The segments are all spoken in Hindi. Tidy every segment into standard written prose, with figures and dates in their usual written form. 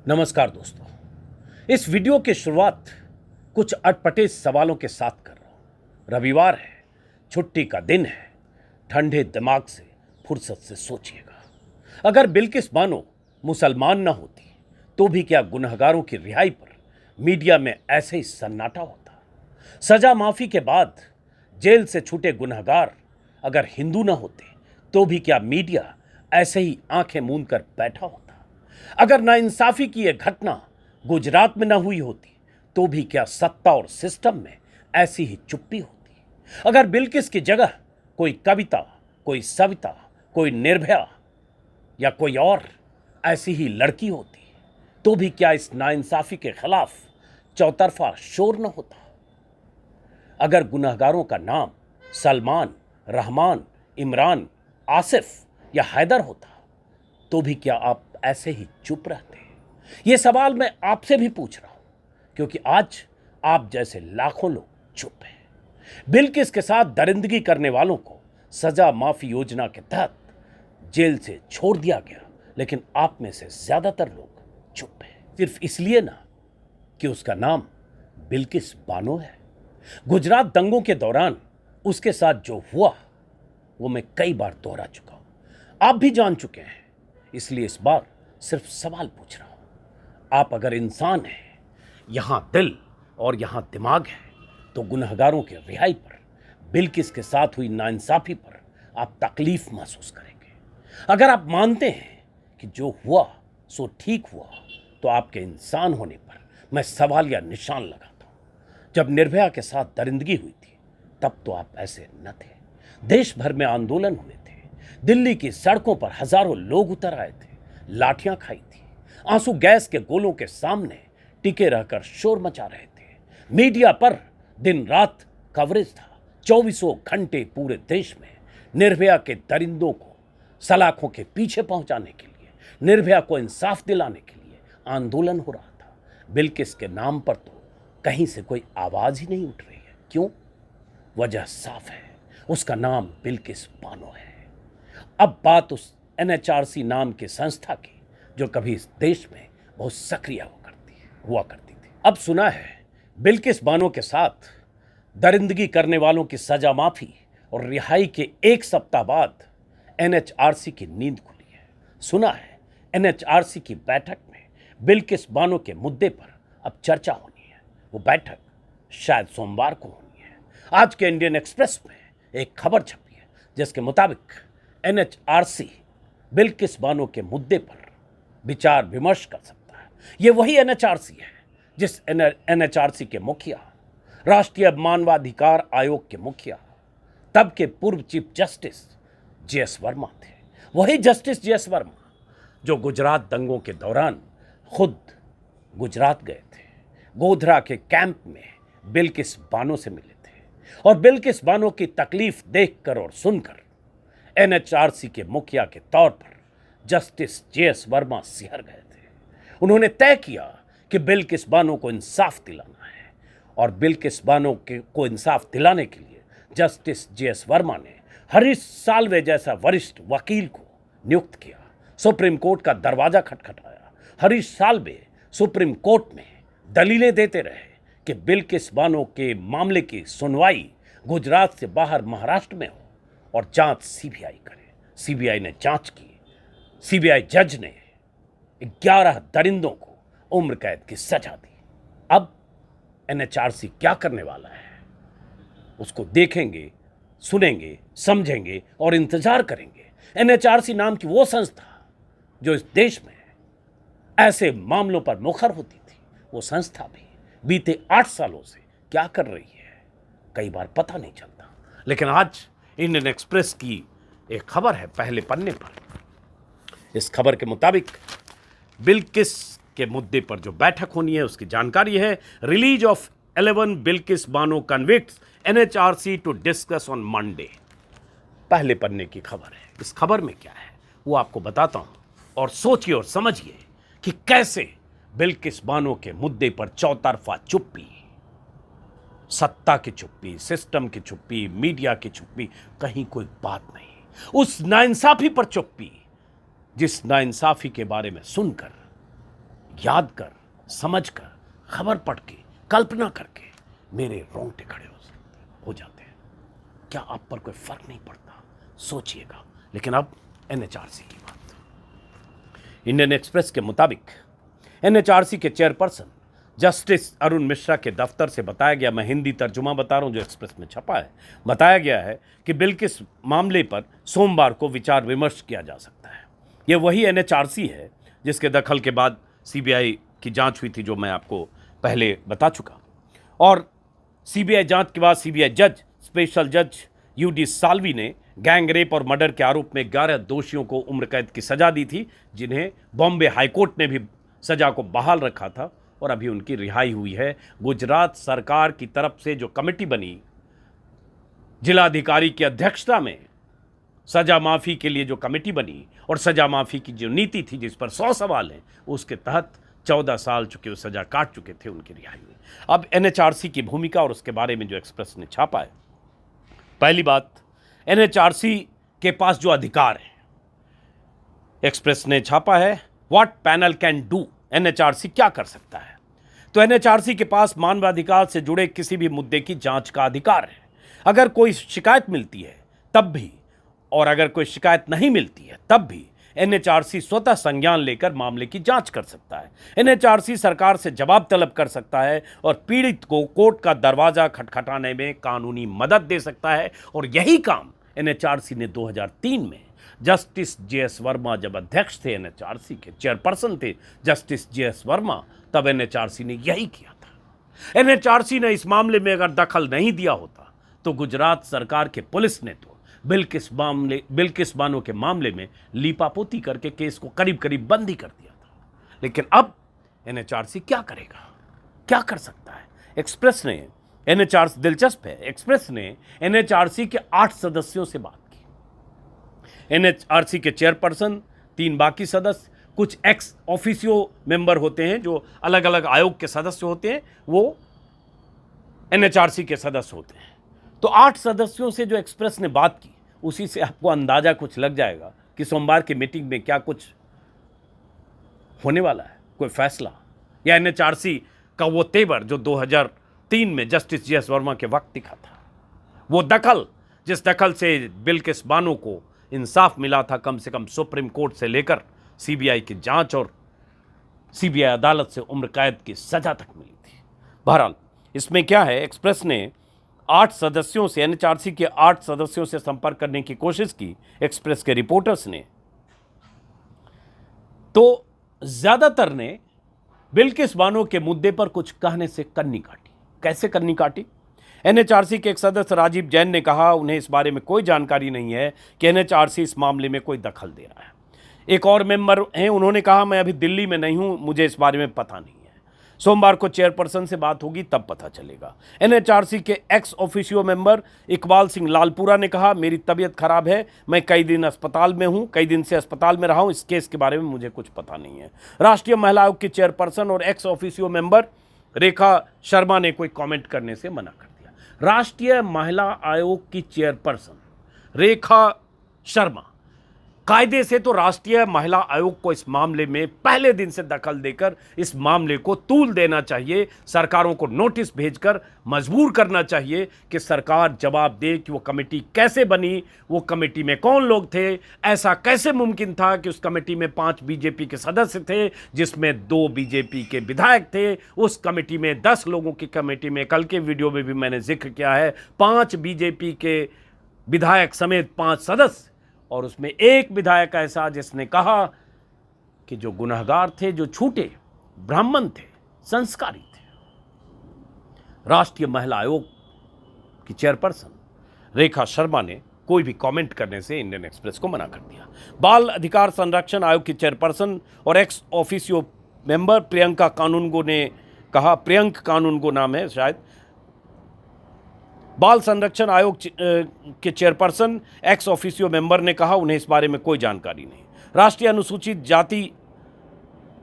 नमस्कार दोस्तों। इस वीडियो की शुरुआत कुछ अटपटे सवालों के साथ कर रहा हूं। रविवार है, छुट्टी का दिन है। ठंडे दिमाग से फुर्सत से सोचिएगा, अगर बिल्किस बानो मुसलमान ना होती तो भी क्या गुनहगारों की रिहाई पर मीडिया में ऐसे ही सन्नाटा होता? सजा माफी के बाद जेल से छूटे गुनहगार अगर हिंदू ना होते तो भी क्या मीडिया ऐसे ही आंखें मूंद कर बैठा होता? अगर नाइंसाफी की यह घटना गुजरात में न हुई होती तो भी क्या सत्ता और सिस्टम में ऐसी ही चुप्पी होती? अगर बिल्किस की जगह कोई कविता, कोई सविता, कोई निर्भया या कोई और ऐसी ही लड़की होती तो भी क्या इस नाइंसाफी के खिलाफ चौतरफा शोर न होता? अगर गुनहगारों का नाम सलमान, रहमान, इमरान, आसिफ या हैदर होता तो भी क्या आप ऐसे ही चुप रहते? यह सवाल मैं आपसे भी पूछ रहा हूं क्योंकि आज आप जैसे लाखों लोग चुप हैं। बिल्किस के साथ दरिंदगी करने वालों को सजा माफी योजना के तहत जेल से छोड़ दिया गया, लेकिन आप में से ज्यादातर लोग चुप हैं, सिर्फ इसलिए ना कि उसका नाम बिल्किस बानो है। गुजरात दंगों के दौरान उसके साथ जो हुआ वो मैं कई बार दोहरा चुका हूं, आप भी जान चुके हैं, इसलिए इस बार सिर्फ सवाल पूछ रहा हूं। आप अगर इंसान हैं, यहां दिल और यहां दिमाग है, तो गुनहगारों की रिहाई पर, बिल्किस के साथ हुई नाइंसाफी पर आप तकलीफ महसूस करेंगे। अगर आप मानते हैं कि जो हुआ सो ठीक हुआ, तो आपके इंसान होने पर मैं सवाल या निशान लगाता हूं। जब निर्भया के साथ दरिंदगी हुई थी तब तो आप ऐसे न थे। देश भर में आंदोलन हुए थे, दिल्ली की सड़कों पर हजारों लोग उतर आए थे, लाठियां खाई थी, आंसू गैस के गोलों के सामने टिके रहकर शोर मचा रहे थे। मीडिया पर दिन रात कवरेज था, 24 घंटे पूरे देश में निर्भया के दरिंदों को सलाखों के पीछे पहुंचाने के लिए, निर्भया को इंसाफ दिलाने के लिए आंदोलन हो रहा था। बिल्किस के नाम पर तो कहीं से कोई आवाज ही नहीं उठ रही है। क्यों? वजह साफ है, उसका नाम बिल्किस बानो है। अब बात उस एनएचआरसी नाम की संस्था की जो कभी इस देश में बहुत सक्रिय हुआ करती थी। अब सुना है बिल्किस बानो के साथ दरिंदगी करने वालों की सजा माफी और रिहाई के एक सप्ताह बाद एनएचआरसी की नींद खुली है। सुना है एनएचआरसी की बैठक में बिल्किस बानो के मुद्दे पर अब चर्चा होनी है। वो बैठक शायद सोमवार को होनी है। आज के इंडियन एक्सप्रेस में एक खबर छपी है जिसके मुताबिक एनएचआरसी बिल्किस बानो के मुद्दे पर विचार विमर्श कर सकता है। यह वही एनएचआरसी है जिस एनएचआरसी के मुखिया, राष्ट्रीय मानवाधिकार आयोग के मुखिया, तब के पूर्व चीफ जस्टिस जेएस वर्मा थे। वही जस्टिस जेएस वर्मा जो गुजरात दंगों के दौरान खुद गुजरात गए थे, गोधरा के कैंप में बिल्किस बानो से मिले थे और बिल्किस बानो की तकलीफ देखकर और सुनकर एनएचआरसी के मुखिया के तौर पर जस्टिस जेएस वर्मा सिहर गए थे। उन्होंने तय किया कि बिल्किस बानो को इंसाफ दिलाना है और बिल्किस बानो को इंसाफ दिलाने के लिए जस्टिस जेएस वर्मा ने हरीश साल्वे जैसा वरिष्ठ वकील को नियुक्त किया। सुप्रीम कोर्ट का दरवाजा खटखटाया। हरीश साल्वे सुप्रीम कोर्ट में दलीलें देते रहे कि बिल्किस बानो के मामले की सुनवाई गुजरात से बाहर महाराष्ट्र में हो और जांच सीबीआई करे। सीबीआई ने जांच की। सीबीआई जज ने 11 दरिंदों को उम्र कैद की सजा दी। अब एनएचआरसी क्या करने वाला है उसको देखेंगे, सुनेंगे, समझेंगे और इंतजार करेंगे। एनएचआरसी नाम की वो संस्था जो इस देश में ऐसे मामलों पर मुखर होती थी, वो संस्था भी बीते 8 सालों से क्या कर रही है कई बार पता नहीं चलता। लेकिन आज इंडियन एक्सप्रेस की एक खबर है पहले पन्ने पर। इस खबर के मुताबिक बिल्किस के मुद्दे पर जो बैठक होनी है उसकी जानकारी है। Release of 11 Bilkis Bano convicts NHRC to discuss on Monday. पहले पन्ने की खबर है। इस खबर में क्या है वो आपको बताता हूं और सोचिए और समझिए कि कैसे बिल्किस बानो के मुद्दे पर चौतरफा चुप्पी, सत्ता की चुप्पी, सिस्टम की चुप्पी, मीडिया की चुप्पी, कहीं कोई बात नहीं। उस नाइंसाफी पर चुप्पी जिस नाइंसाफी के बारे में सुनकर याद कर, समझ कर, खबर पढ़ के, कल्पना करके मेरे रोंगटे खड़े हो जाते हैं। क्या आप पर कोई फर्क नहीं पड़ता? सोचिएगा। लेकिन अब एनएचआरसी की बात। इंडियन एक्सप्रेस के मुताबिक एनएचआरसी के चेयरपर्सन जस्टिस अरुण मिश्रा के दफ्तर से बताया गया, मैं हिंदी तर्जुमा बता रहा हूं जो एक्सप्रेस में छपा है, बताया गया है कि बिल्किस मामले पर सोमवार को विचार विमर्श किया जा सकता है। यह वही एनएचआरसी है जिसके दखल के बाद सीबीआई की जांच हुई थी, जो मैं आपको पहले बता चुका। और सीबीआई जांच के बाद सीबीआई जज स्पेशल जज यूडी साल्वी ने गैंग रेप और मर्डर के आरोप में 11 दोषियों को उम्र कैद की सजा दी थी, जिन्हें बॉम्बे हाईकोर्ट ने भी सजा को बहाल रखा था और अभी उनकी रिहाई हुई है। गुजरात सरकार की तरफ से जो कमेटी बनी जिलाधिकारी की अध्यक्षता में, सजा माफी के लिए जो कमेटी बनी और सजा माफी की जो नीति थी जिस पर 100 सवाल हैं, उसके तहत 14 साल चुके वो सजा काट चुके थे, उनकी रिहाई हुई। अब एनएचआरसी की भूमिका और उसके बारे में जो एक्सप्रेस ने छापा है। पहली बात, एनएचआरसी के पास जो अधिकार है, एक्सप्रेस ने छापा है what panel can do, NHRC क्या कर सकता है। तो एनएचआरसी के पास मानवाधिकार से जुड़े किसी भी मुद्दे की जांच का अधिकार है। अगर कोई शिकायत मिलती है तब भी, और अगर कोई शिकायत नहीं मिलती है तब भी एनएचआरसी स्वतः संज्ञान लेकर मामले की जांच कर सकता है। एनएचआरसी सरकार से जवाब तलब कर सकता है और पीड़ित को कोर्ट का दरवाजा खटखटाने में कानूनी मदद दे सकता है। और यही काम एनएचआरसी ने 2003 में जस्टिस जेएस वर्मा जब अध्यक्ष थे, एनएचआरसी के चेयरपर्सन थे जस्टिस जेएस वर्मा, तब एनएचआरसी ने यही किया था। एनएचआरसी ने इस मामले में अगर दखल नहीं दिया होता तो गुजरात सरकार के पुलिस ने तो बिल्किस बानो के मामले में लीपापोती करके केस को करीब करीब बंद ही कर दिया था। लेकिन अब एनएचआरसी क्या करेगा, क्या कर सकता है? एक्सप्रेस ने एनएचआरसी, दिलचस्प है, एक्सप्रेस ने एनएचआरसी के 8 सदस्यों से बात की। एनएचआरसी के चेयरपर्सन, 3 बाकी सदस्य, कुछ एक्स ऑफिसियो मेंबर होते हैं जो अलग अलग आयोग के सदस्य होते हैं, वो एनएचआरसी के सदस्य होते हैं। तो 8 सदस्यों से जो एक्सप्रेस ने बात की, उसी से आपको अंदाजा कुछ लग जाएगा कि सोमवार की मीटिंग में क्या कुछ होने वाला है, कोई फैसला, या एनएचआरसी का वो तेवर जो 2003 में जस्टिस जेएस वर्मा के वक्त दिखा था, वो दखल, जिस दखल से बिल्किस बानो को इंसाफ मिला था, कम से कम सुप्रीम कोर्ट से लेकर सीबीआई की जांच और सीबीआई अदालत से उम्र कैद की सजा तक मिली थी। बहरहाल इसमें क्या है, एक्सप्रेस ने 8 सदस्यों से, एनएचआरसी के 8 सदस्यों से संपर्क करने की कोशिश की एक्सप्रेस के रिपोर्टर्स ने, तो ज्यादातर ने बिल्किस बानो के मुद्दे पर कुछ कहने से कन्नी काटी। कैसे कन्नी काटी? एनएचआरसी के एक सदस्य राजीव जैन ने कहा उन्हें इस बारे में कोई जानकारी नहीं है कि एनएचआरसी इस मामले में कोई दखल दे रहा है। एक और मेंबर हैं, उन्होंने कहा मैं अभी दिल्ली में नहीं हूं, मुझे इस बारे में पता नहीं है, सोमवार को चेयरपर्सन से बात होगी तब पता चलेगा। एनएचआरसी के ex officio member Iqbal Singh Lalpura ने कहा मेरी तबीयत खराब है, मैं कई दिन अस्पताल में हूं, कई दिन से अस्पताल में रहा हूं, इस केस के बारे में मुझे कुछ पता नहीं है। राष्ट्रीय महिला आयोग की चेयरपर्सन और ex officio member Rekha Sharma ने कोई कॉमेंट करने से मना कर दिया। राष्ट्रीय महिला आयोग की चेयरपर्सन रेखा शर्मा, कायदे से तो राष्ट्रीय महिला आयोग को इस मामले में पहले दिन से दखल देकर इस मामले को तूल देना चाहिए, सरकारों को नोटिस भेजकर मजबूर करना चाहिए कि सरकार जवाब दे कि वो कमेटी कैसे बनी, वो कमेटी में कौन लोग थे, ऐसा कैसे मुमकिन था कि उस कमेटी में 5 बीजेपी के सदस्य थे जिसमें 2 बीजेपी के विधायक थे, उस कमेटी में 10 लोगों की कमेटी में, कल के वीडियो में भी मैंने जिक्र किया है, 5 बीजेपी के विधायक समेत 5 सदस्य, और उसमें एक विधायक ऐसा जिसने कहा कि जो गुनहगार थे, जो छूटे ब्राह्मण थे, संस्कारी थे। राष्ट्रीय महिला आयोग की चेयरपर्सन रेखा शर्मा ने कोई भी कमेंट करने से इंडियन एक्सप्रेस को मना कर दिया। बाल अधिकार संरक्षण आयोग की चेयरपर्सन और एक्स ऑफिसियो मेंबर प्रियंका कानूनगो ने कहा, प्रियंक कानूनगो नाम है शायद, बाल संरक्षण आयोग के चेयरपर्सन एक्स ऑफिसियो मेंबर ने कहा उन्हें इस बारे में कोई जानकारी नहीं। राष्ट्रीय अनुसूचित जाति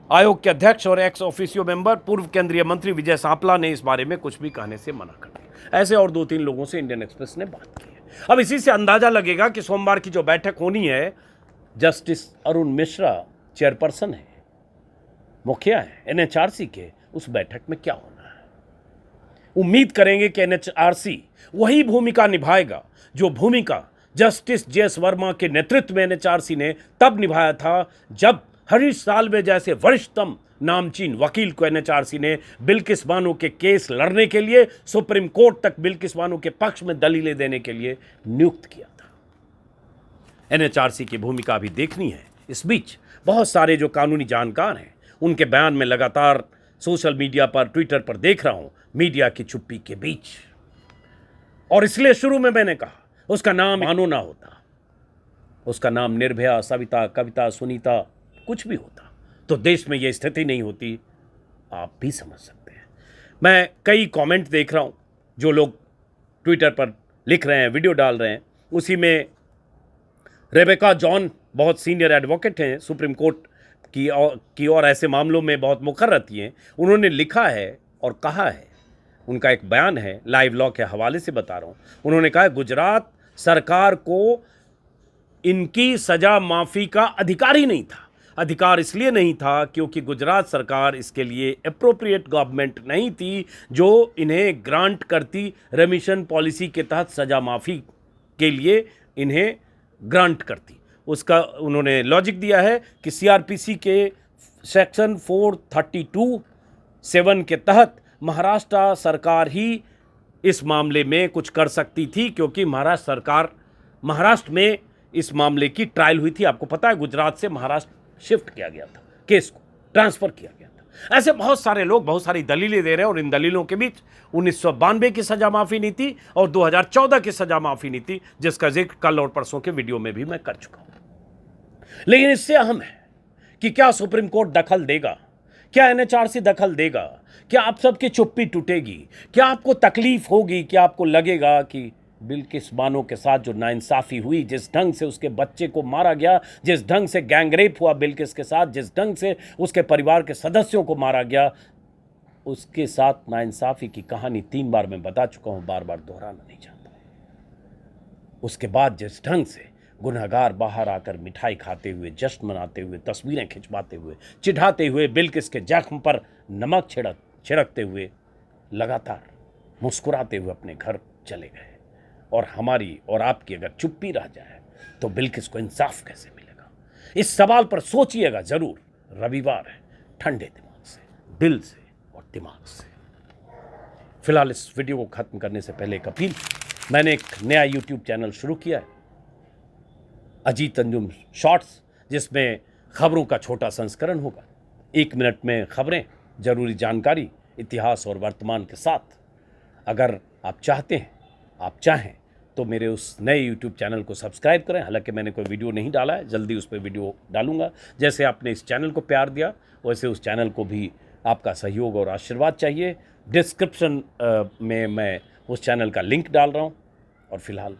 आयोग के अध्यक्ष और एक्स ऑफिसियो मेंबर पूर्व केंद्रीय मंत्री विजय सांपला ने इस बारे में कुछ भी कहने से मना कर दिया। ऐसे और 2-3 लोगों से इंडियन एक्सप्रेस ने बात की है। अब इसी से अंदाजा लगेगा कि सोमवार की जो बैठक होनी है, जस्टिस अरुण मिश्रा चेयरपर्सन है, मुखिया हैं एनएचआरसी के, उस बैठक में क्या होना है। उम्मीद करेंगे कि एनएचआरसी वही भूमिका निभाएगा जो भूमिका जस्टिस जेएस वर्मा के नेतृत्व में एनएचआरसी ने तब निभाया था जब हरीश साल्वे जैसे वरिष्ठतम नामचीन वकील को एनएचआरसी ने बिल्किस बानो के केस लड़ने के लिए सुप्रीम कोर्ट तक बिल्किस बानो के पक्ष में दलीलें देने के लिए नियुक्त किया था। एनएचआरसी की भूमिका भी देखनी है। इस बीच बहुत सारे जो कानूनी जानकार हैं उनके बयान में लगातार सोशल मीडिया पर, ट्विटर पर देख रहा हूं, मीडिया की चुप्पी के बीच। और इसलिए शुरू में मैंने कहा उसका नाम बानो ना होता, उसका नाम निर्भया, सविता, कविता, सुनीता कुछ भी होता तो देश में यह स्थिति नहीं होती। आप भी समझ सकते हैं। मैं कई कमेंट देख रहा हूं जो लोग ट्विटर पर लिख रहे हैं, वीडियो डाल रहे हैं। उसी में रेबेका जॉन बहुत सीनियर एडवोकेट हैं, सुप्रीम कोर्ट की और ऐसे मामलों में बहुत मुखर रहती हैं। उन्होंने लिखा है और कहा है, उनका एक बयान है, लाइव लॉ के हवाले से बता रहा हूं। उन्होंने कहा गुजरात सरकार को इनकी सजा माफी का अधिकार ही नहीं था। अधिकार इसलिए नहीं था क्योंकि गुजरात सरकार इसके लिए एप्रोप्रिएट गवर्नमेंट नहीं थी जो इन्हें ग्रांट करती, रेमिशन पॉलिसी के तहत सजा माफी के लिए इन्हें ग्रांट करती। उसका उन्होंने लॉजिक दिया है कि सीआरपीसी के सेक्शन 432(7) के तहत महाराष्ट्र सरकार ही इस मामले में कुछ कर सकती थी क्योंकि महाराष्ट्र में इस मामले की ट्रायल हुई थी। आपको पता है गुजरात से महाराष्ट्र शिफ्ट किया गया था, केस को ट्रांसफर किया गया था। ऐसे बहुत सारे लोग बहुत सारी दलीलें दे रहे हैं और इन दलीलों के बीच 1992 की सजा माफी नीति और 2014 की सजा माफी नीति, जिसका जिक्र कल और परसों के वीडियो में भी मैं कर चुका हूं। लेकिन इससे अहम है कि क्या सुप्रीम कोर्ट दखल देगा, क्या एनएचआरसी दखल देगा, क्या आप सबकी चुप्पी टूटेगी, क्या आपको तकलीफ होगी, क्या आपको लगेगा कि बिल्किस बानो के साथ जो नाइंसाफी हुई, जिस ढंग से उसके बच्चे को मारा गया, जिस ढंग से गैंगरेप हुआ बिल्किस के साथ, जिस ढंग से उसके परिवार के सदस्यों को मारा गया, उसके साथ नाइंसाफी की कहानी 3 बार मैं बता चुका हूं, बार बार दोहराना नहीं चाहता। उसके बाद जिस ढंग से गुनहगार बाहर आकर मिठाई खाते हुए, जश्न मनाते हुए, तस्वीरें खिंचवाते हुए, चिढ़ाते हुए, बिल्किस के जख्म पर नमक छिड़कते हुए, लगातार मुस्कुराते हुए अपने घर चले गए। और हमारी और आपकी अगर चुप्पी रह जाए तो बिल्किस को इंसाफ कैसे मिलेगा? इस सवाल पर सोचिएगा जरूर। रविवार है, ठंडे दिमाग से, दिल से और दिमाग से। फिलहाल इस वीडियो को खत्म करने से पहले एक अपील, मैंने एक नया यूट्यूब चैनल शुरू किया है, अजीत अंजुम शॉर्ट्स, जिसमें खबरों का छोटा संस्करण होगा। 1 मिनट में खबरें, जरूरी जानकारी, इतिहास और वर्तमान के साथ। अगर आप चाहें तो मेरे उस नए YouTube चैनल को सब्सक्राइब करें। हालांकि मैंने कोई वीडियो नहीं डाला है, जल्दी उस पर वीडियो डालूंगा। जैसे आपने इस चैनल को प्यार दिया वैसे उस चैनल को भी आपका सहयोग और आशीर्वाद चाहिए। डिस्क्रिप्शन में मैं उस चैनल का लिंक डाल रहा हूं। और फिलहाल